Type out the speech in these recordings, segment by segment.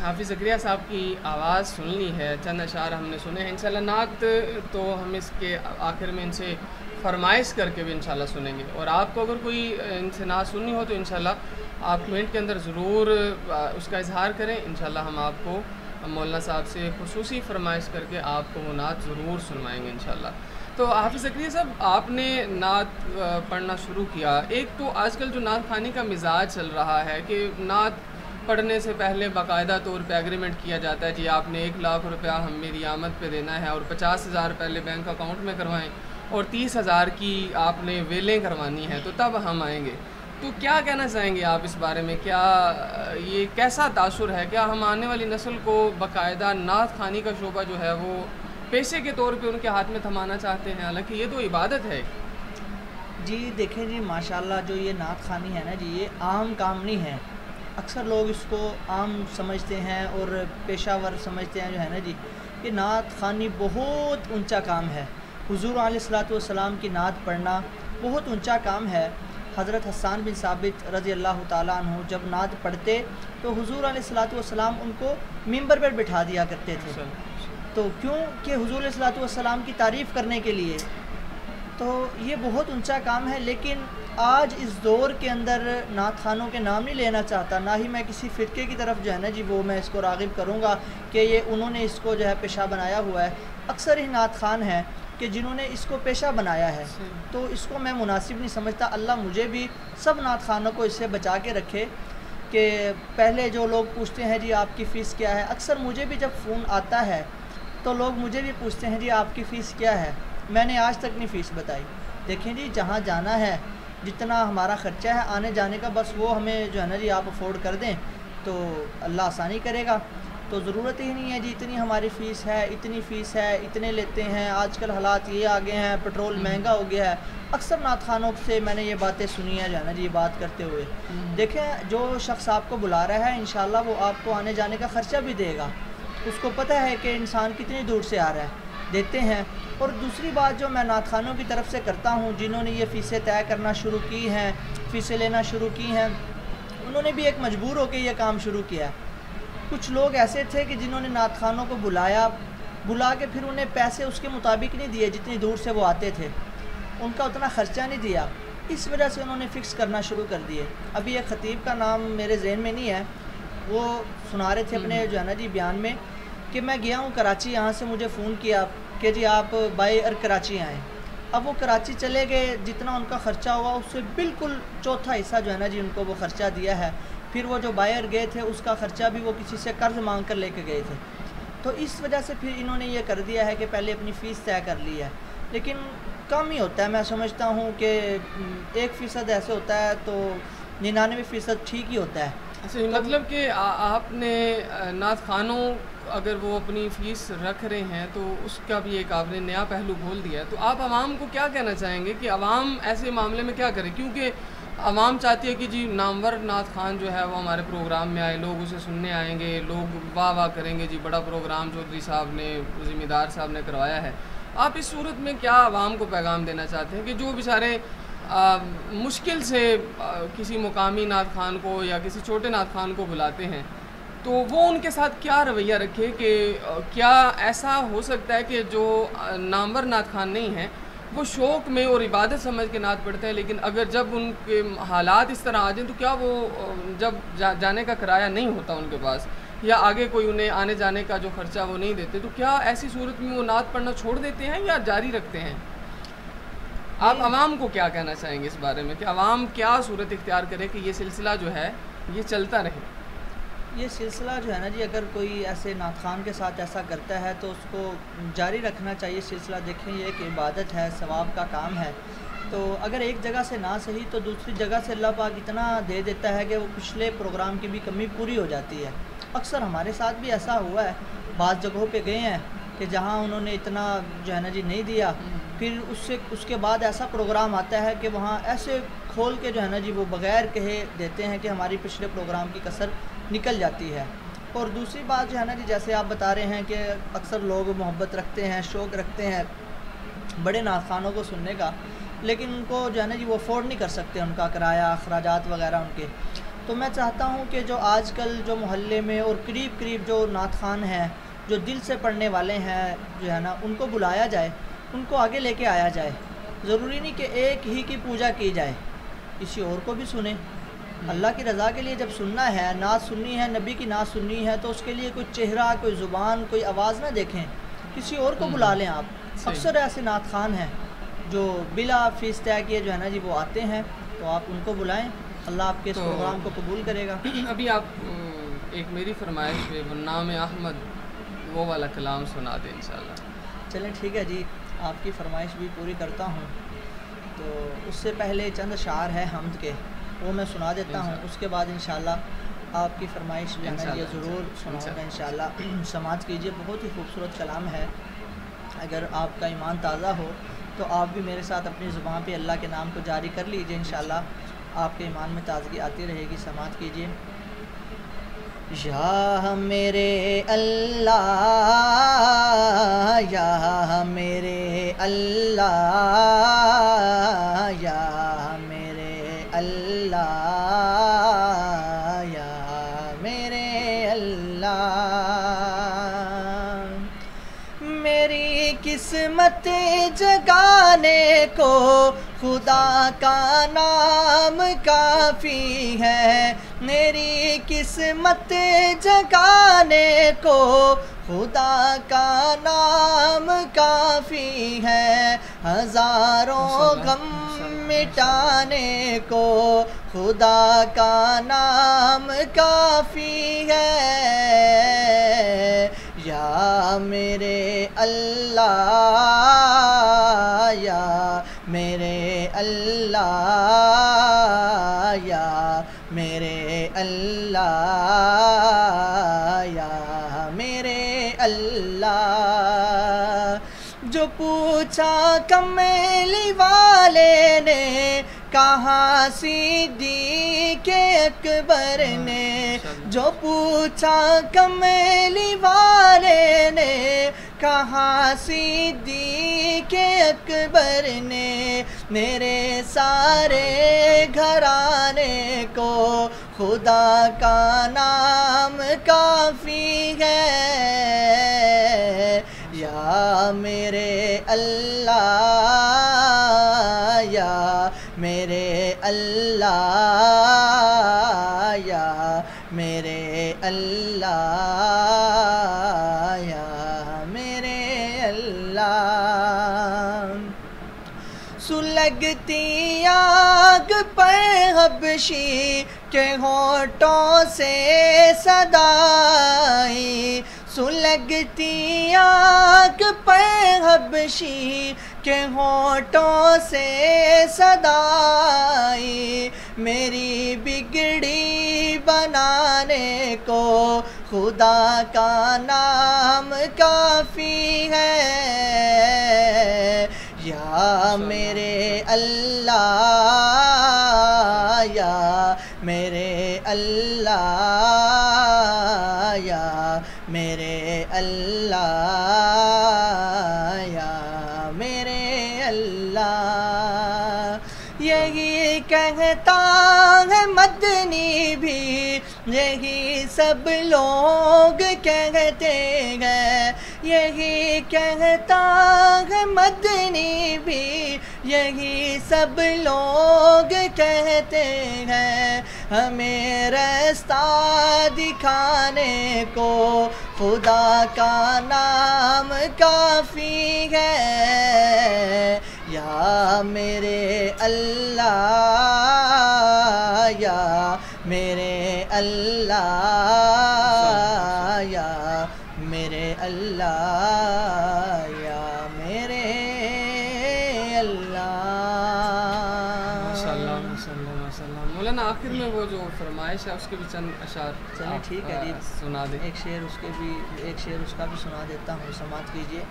حافظ ذکریہ صاحب کی آواز سن لی ہے، چند اشعار ہم نے سنے ہیں. انشاءاللہ نعت تو ہم اس کے آخر میں ان سے فرمائش کر کے بھی انشاءاللہ سنیں گے. اور آپ کو اگر کوئی ان سے نعت سننی ہو تو انشاءاللہ آپ کمنٹ کے اندر ضرور اس کا اظہار کریں. انشاءاللہ ہم آپ کو مولانا صاحب سے خصوصی فرمائش کر کے آپ کو وہ نعت ضرور سنوائیں گے انشاءاللہ. تو حافظ ذکریہ صاحب، آپ نے نعت پڑھنا شروع کیا. ایک تو آج کل جو نعت خوانی کا مزاج چل رہا ہے کہ نعت پڑھنے سے پہلے باقاعدہ طور پہ ایگریمنٹ کیا جاتا ہے، جی آپ نے 1,00,000 روپیہ ہم میری آمد پہ دینا ہے اور 50,000 پہلے بینک اکاؤنٹ میں کروائیں اور 30,000 کی آپ نے ویلیں کروانی ہیں تو تب ہم آئیں گے. تو کیا کہنا چاہیں گے آپ اس بارے میں؟ کیا یہ کیسا تاثر ہے؟ کیا ہم آنے والی نسل کو باقاعدہ نعت خوانی کا شعبہ جو ہے وہ پیشے کے طور پہ ان کے ہاتھ میں تھمانا چاہتے ہیں، حالانکہ یہ تو عبادت ہے؟ جی دیکھیں جی، ماشاءاللہ جو یہ نعت خوانی ہے نا جی، یہ عام کام نہیں ہے. اکثر لوگ اس کو عام سمجھتے ہیں اور پیشہ ور سمجھتے ہیں جو ہے نا جی. یہ نعت خوانی بہت اونچا کام ہے. حضور علیہ الصلوۃ والسلام کی نعت پڑھنا بہت اونچا کام ہے. حضرت حسان بن ثابت رضی اللہ تعالیٰ عنہ جب نعت پڑھتے تو حضور علیہ الصلوۃ والسلام ان کو ممبر پر بٹھا دیا کرتے تھے. تو کیوں کہ حضور علیہ الصلوۃ والسلام کی تعریف کرنے کے لیے. تو یہ بہت اونچا کام ہے. لیکن آج اس دور کے اندر نعت خوانوں کے نام نہیں لینا چاہتا، نہ ہی میں کسی فرقے کی طرف جو ہے نا جی وہ میں اس کو راغب کروں گا کہ یہ انہوں نے اس کو جو ہے پیشہ بنایا ہوا ہے. اکثر ہی نعت خوان ہیں کہ جنہوں نے اس کو پیشہ بنایا ہے، تو اس کو میں مناسب نہیں سمجھتا. اللہ مجھے بھی سب نعت خوانوں کو اس سے بچا کے رکھے کہ پہلے جو لوگ پوچھتے ہیں جی آپ کی فیس کیا ہے. اکثر مجھے بھی جب فون آتا ہے تو لوگ مجھے بھی پوچھتے ہیں جی آپ کی فیس کیا ہے. میں نے آج تک نہیں فیس بتائی. دیکھیں جی، جہاں جانا ہے، جتنا ہمارا خرچہ ہے آنے جانے کا، بس وہ ہمیں جو ہے نا جی آپ افورڈ کر دیں تو اللہ آسانی کرے گا. تو ضرورت ہی نہیں ہے جی اتنی ہماری فیس ہے، اتنی فیس ہے، اتنے لیتے ہیں. آج کل حالات یہ آگے ہیں، پٹرول مہنگا ہو گیا ہے. اکثر نعت خوانوں سے میں نے یہ باتیں سنی ہیں جو ہے نا جی یہ بات کرتے ہوئے. دیکھیں، جو شخص آپ کو بلا رہا ہے انشاءاللہ وہ آپ کو آنے جانے کا خرچہ بھی دے گا. اس کو پتہ ہے کہ انسان کتنی دور سے آ رہا ہے، دیتے ہیں. اور دوسری بات جو میں نعت خوانوں کی طرف سے کرتا ہوں، جنہوں نے یہ فیسیں طے کرنا شروع کی ہیں، فیسیں لینا شروع کی ہیں، انہوں نے بھی ایک مجبور ہو کے یہ کام شروع کیا ہے. کچھ لوگ ایسے تھے کہ جنہوں نے نعت خوانوں کو بلا کے پھر انہیں پیسے اس کے مطابق نہیں دیے جتنی دور سے وہ آتے تھے، ان کا اتنا خرچہ نہیں دیا. اس وجہ سے انہوں نے فکس کرنا شروع کر دیے. ابھی ایک خطیب کا نام میرے ذہن میں نہیں ہے، وہ سنا رہے تھے اپنے جو ہے نا جی بیان میں کہ میں گیا ہوں کراچی، یہاں سے مجھے فون کیا کہ جی آپ بائی ایئر کراچی آئیں. اب وہ کراچی چلے گئے، جتنا ان کا خرچہ ہوا اس سے بالکل چوتھا حصہ جو ہے نا جی ان کو وہ خرچہ دیا ہے. پھر وہ جو بائر گئے تھے اس کا خرچہ بھی وہ کسی سے قرض مانگ کر لے کے گئے تھے. تو اس وجہ سے پھر انہوں نے یہ کر دیا ہے کہ پہلے اپنی فیس طے کر لی ہے. لیکن کم ہی ہوتا ہے، میں سمجھتا ہوں کہ 1% ایسے ہوتا ہے تو 99% ٹھیک ہی ہوتا ہے. اچھا، مطلب کہ آپ نے نعت خوانوں اگر وہ اپنی فیس رکھ رہے ہیں تو اس کا بھی ایک آپ نے نیا پہلو کھول دیا ہے. تو آپ عوام کو کیا کہنا چاہیں گے کہ عوام ایسے معاملے میں کیا کرے؟ کیونکہ عوام چاہتی ہے کہ جی نامور نعت خوان جو ہے وہ ہمارے پروگرام میں آئے، لوگ اسے سننے آئیں گے، لوگ واہ واہ کریں گے، جی بڑا پروگرام چودھری صاحب نے، ذمہ دار صاحب نے کروایا ہے. آپ اس صورت میں کیا عوام کو پیغام دینا چاہتے ہیں کہ جو بیچارے مشکل سے کسی مقامی نعت خوان کو یا کسی چھوٹے نعت خوان کو بلاتے ہیں تو وہ ان کے ساتھ کیا رویہ رکھے؟ کہ کیا ایسا ہو سکتا ہے کہ جو نامور نعت خوان نہیں ہیں وہ شوق میں اور عبادت سمجھ کے نعت پڑھتے ہیں، لیکن اگر جب ان کے حالات اس طرح آ جائیں تو کیا وہ جب جانے کا کرایہ نہیں ہوتا ان کے پاس یا آگے کوئی انہیں آنے جانے کا جو خرچہ وہ نہیں دیتے، تو کیا ایسی صورت میں وہ نعت پڑھنا چھوڑ دیتے ہیں یا جاری رکھتے ہیں؟ آپ عوام کو کیا کہنا چاہیں گے اس بارے میں کہ عوام کیا صورت اختیار کرے کہ یہ سلسلہ جو ہے یہ چلتا رہے؟ یہ سلسلہ جو ہے نا جی اگر کوئی ایسے نعت خوان کے ساتھ ایسا کرتا ہے تو اس کو جاری رکھنا چاہیے. سلسلہ دیکھیں یہ ایک عبادت ہے، ثواب کا کام ہے. تو اگر ایک جگہ سے نہ صحیح تو دوسری جگہ سے اللہ پاک اتنا دے دیتا ہے کہ وہ پچھلے پروگرام کی بھی کمی پوری ہو جاتی ہے. اکثر ہمارے ساتھ بھی ایسا ہوا ہے، بعض جگہوں پہ گئے ہیں کہ جہاں انہوں نے اتنا جو ہے نا جی نہیں دیا، پھر اس کے بعد ایسا پروگرام آتا ہے کہ وہاں ایسے کھول کے جو ہے نا جی وہ بغیر کہے دیتے ہیں کہ ہماری پچھلے پروگرام کی کسر نکل جاتی ہے. اور دوسری بات جو ہے نا جی جیسے آپ بتا رہے ہیں کہ اکثر لوگ محبت رکھتے ہیں، شوق رکھتے ہیں بڑے نعت خوانوں کو سننے کا، لیکن ان کو جو ہے نا جی وہ افورڈ نہیں کر سکتے ان کا کرایہ، اخراجات وغیرہ ان کے. تو میں چاہتا ہوں کہ جو آج کل جو محلے میں اور قریب قریب جو نعت خوان ہیں جو دل سے پڑھنے والے ہیں جو ہے نا ان کو بلایا جائے، ان کو آگے لے کے آیا جائے. ضروری نہیں کہ ایک ہی کی پوجا کی جائے، کسی اور کو بھی سنیں. اللہ کی رضا کے لیے جب سننا ہے، نعت سننی ہے، نبی کی نعت سننی ہے، تو اس کے لیے کوئی چہرہ، کوئی زبان، کوئی آواز نہ دیکھیں، کسی اور کو بلا لیں آپ. اکثر ایسے نعت خوان ہیں جو بلا فیس طے کیے جو ہے نا جی وہ آتے ہیں، تو آپ ان کو بلائیں. اللہ آپ کے اس پروگرام کو قبول کرے گا. ابھی آپ ایک میری فرمائش پہ نام احمد وہ والا کلام سنا دیں انشاءاللہ. چلیں ٹھیک ہے جی، آپ کی فرمائش بھی پوری کرتا ہوں. تو اس سے پہلے چند اشعار ہے حمد کے، وہ میں سنا دیتا ہوں. اس کے بعد انشاءاللہ آپ کی فرمائش جو ہے نا یہ ضرور سناؤں گا انشاءاللہ. سماعت کیجیے، بہت ہی خوبصورت کلام ہے. اگر آپ کا ایمان تازہ ہو تو آپ بھی میرے ساتھ اپنی زبان پہ اللہ کے نام کو جاری کر لیجئے، انشاءاللہ آپ کے ایمان میں تازگی آتی رہے گی. سماعت کیجیے. یا میرے اللہ، یا میرے اللہ، یا میرے اللہ، یا میرے اللہ. میری قسمت جگانے کو خدا کا نام کافی ہے. میری قسمت جگانے کو خدا کا نام کافی ہے. ہزاروں غم مٹانے کو خدا کا نام کافی ہے. یا میرے اللہ، یا میرے اللہ، یا میرے اللہ، یا میرے اللہ. جو پوچھا کمیلی والے نے، کہاں صدیق اکبر نے. جو پوچھا کمیلی والے نے، کہاں صدیق اکبر نے. میرے سارے گھرانے کو خدا کا نام کافی ہے. یا میرے اللہ، یا میرے اللہ، یا میرے اللہ، یا میرے اللہ. سلگتی آگ پر حبشی کے ہونٹوں سے صدائی. سلگتی آگ پر حبشی کے ہونٹوں سے صدائی. میری بگڑی بنانے کو خدا کا نام کافی ہے. یا میرے اللہ، یا میرے اللہ، یا میرے اللہ، یا میرے اللہ. یہی کہتا ہے مدنی بھی، یہی سب لوگ کہتے ہیں. یہی کہتا ہے مدنی بھی، یہی سب لوگ کہتے ہیں. ہمیں راستہ دکھانے کو خدا کا نام کافی ہے. یا میرے اللہ، یا میرے اللہ، یا میرے اللہ، یا میرے اللہ. ماشاءاللہ ماشاءاللہ ماشاءاللہ. مولانا آخر میں وہ جو فرمائش ہے اس کے بھی چند اشعار چلیں ٹھیک ہے جی، سنا دیں. ایک شعر اس کا بھی سنا دیتا ہوں. سماعت کیجیے.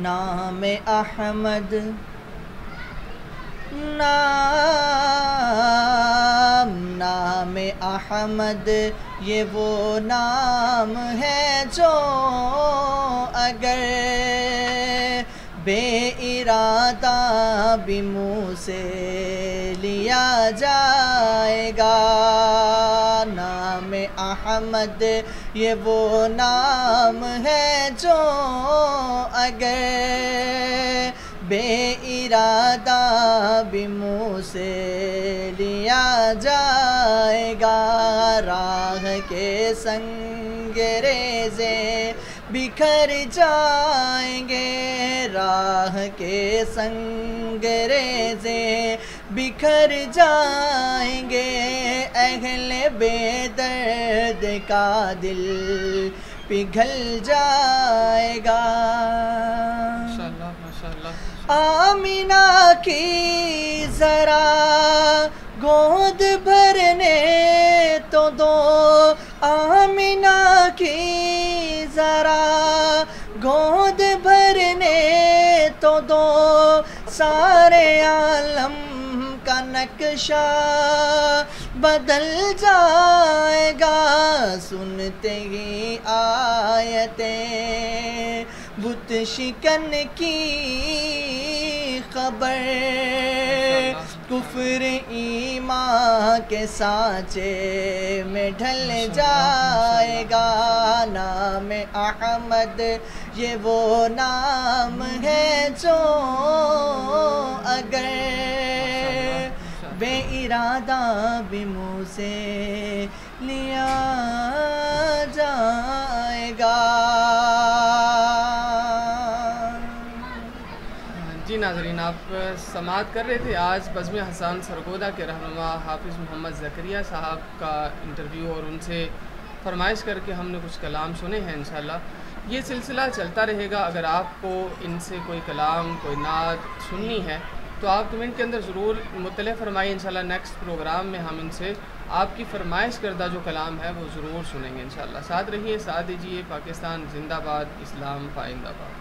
نام احمد، نام احمد یہ وہ نام ہے جو اگر بے ارادہ بھی منہ سے لیا جائے گا۔ نام احمد یہ وہ نام ہے جو اگر بے ارادہ بھی منہ سے لیا جائے گا، راہ کے سنگ ریزے بکھر جائیں گے، راہ کے سنگ ریزے بکھر جائیں گے، اہل بے درد کا دل پگھل جائے گا۔ ماشاءاللہ ماشاءاللہ۔ آمینہ کی ذرا گود بھرنے تو دو، آمینہ کی ذرا گود بھرنے تو دو، سارے عالم کا نقشہ بدل جائے گا، سنتے ہی آیتیں بت شکن کی خبر، کفر ایمان کے سانچے میں ڈھل جائے گا۔ نام احمد یہ وہ نام ہے جو اگر بے ارادہ بھی منہ سے لیا جائے گا۔ جی ناظرین، آپ سماعت کر رہے تھے آج بزم حسان سرگودہ کے رہنما حافظ محمد زکریا صاحب کا انٹرویو، اور ان سے فرمائش کر کے ہم نے کچھ کلام سنے ہیں۔ انشاءاللہ یہ سلسلہ چلتا رہے گا۔ اگر آپ کو ان سے کوئی کلام، کوئی نعت سننی ہے تو آپ کمنٹ کے اندر ضرور مطلع فرمائیے۔ انشاءاللہ نیکسٹ پروگرام میں ہم ان سے آپ کی فرمائش کردہ جو کلام ہے وہ ضرور سنیں گے انشاءاللہ۔ ساتھ رہیے، ساتھ دیجیے۔ پاکستان زندہ باد، اسلام پائندہ باد۔